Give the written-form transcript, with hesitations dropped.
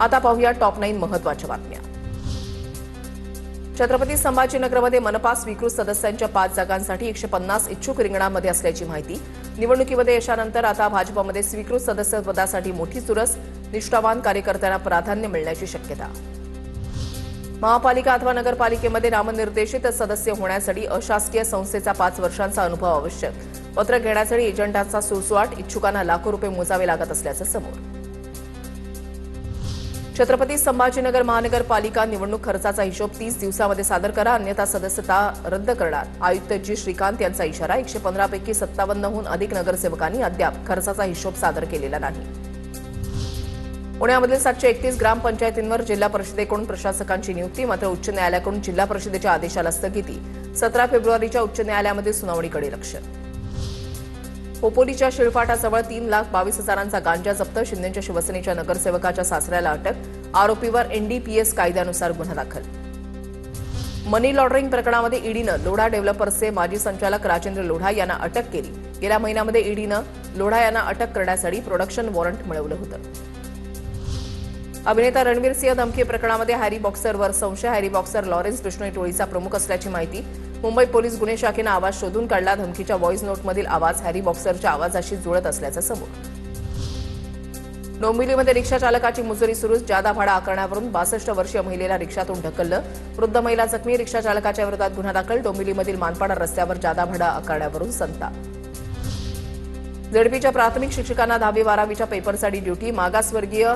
आता पाहूया टॉप 9 महत्त्वाच्या बातम्या। छत्रपती संभाजीनगरमध्ये मनपा स्वीकृत सदस्यांच्या 5 जागांसाठी 150 इच्छुक रिंगणामध्ये असल्याची माहिती। निवडणुकीमध्ये यशानंतर आता भाजपमध्ये स्वीकृत सदस्यपदासाठी मोठी चुरस, निष्ठावान कार्यकर्त्यांना प्राधान्य मिळण्याची शक्यता। महापालिका अथवा नगरपालिकेमध्ये नामनिर्देशित सदस्य होण्यासाठी अशासकीय संस्थेचा 5 वर्षांचा अनुभव आवश्यक। पत्र घेण्यासाठी एजंटांचा सुळसुळाट, इच्छुकांना लाखो रुपये मोजावे लागत असल्याचं समोर। छत्रपती संभाजीनगर महानगरपालिका निवडणूक खर्चाचा हिशोब 30 दिवसांमध्ये सादर करा, अन्यथा सदस्यता रद्द करणार। आयुक्त जी श्रीकांत यांचा इशारा। 115 पैकी 57हून अधिक नगरसेवकांनी अद्याप खर्चाचा हिशोब सादर केलेला नाही। पुण्यामधील 731 ग्रामपंचायतींवर जिल्हा परिषदेकडून प्रशासकांची नियुक्ती, मात्र उच्च न्यायालयाकडून जिल्हा परिषदेच्या आदेशाला स्थगिती। 17 फेब्रुवारीच्या उच्च न्यायालयामध्ये सुनावणीकडे लक्ष। खोपोलीच्या शिळफाटाजवळ 3,22,000चा गांजा जप्त, शिंदेच्या शिवसेनेच्या नगरसेवकाच्या सासऱ्याला अटक, आरोपीवर एनडीपीएस कायद्यानुसार गुन्हा दाखल। मनी लॉन्ड्रिंग प्रकरणामध्ये ईडीनं लोढा डेव्हलपर्सचे माजी संचालक राजेंद्र लोढा यांना अटक केली। गेल्या महिन्यामध्ये ईडीनं लोढा यांना अटक करण्यासाठी प्रोडक्शन वॉरंट मिळवलं होतं। अभिनेता रणवीर सिंह धमकी प्रकरणामध्ये हॅरी बॉक्सरवर संशय। हॅरी बॉक्सर लॉरेन्स बिश्नोई टोळीचा प्रमुख असल्याची माहिती। मुंबई पोलीस गुन्हे शाखेनं आवाज शोधून काढला। धमकीच्या व्हॉइस नोटमधील आवाज हॅरी बॉक्सरच्या आवाजाशी जुळत असल्याचं समोर। डोंबिवलीमध्ये रिक्षा चालकाची मुजोरी सुरूच, जादा भाडा आकारण्यावरून 62 वर्षीय महिलेला रिक्षातून ढकललं। वृद्ध महिला जखमी, रिक्षा चालकाच्या विरोधात गुन्हा दाखल। डोंबिवलीमधील मानपाडा रस्त्यावर जादा भाडा आकारण्यावरून संताप। झेडपीच्या प्राथमिक शिक्षकांना 10वी 12वीच्या पेपरसाठी ड्युटी, मागासवर्गीय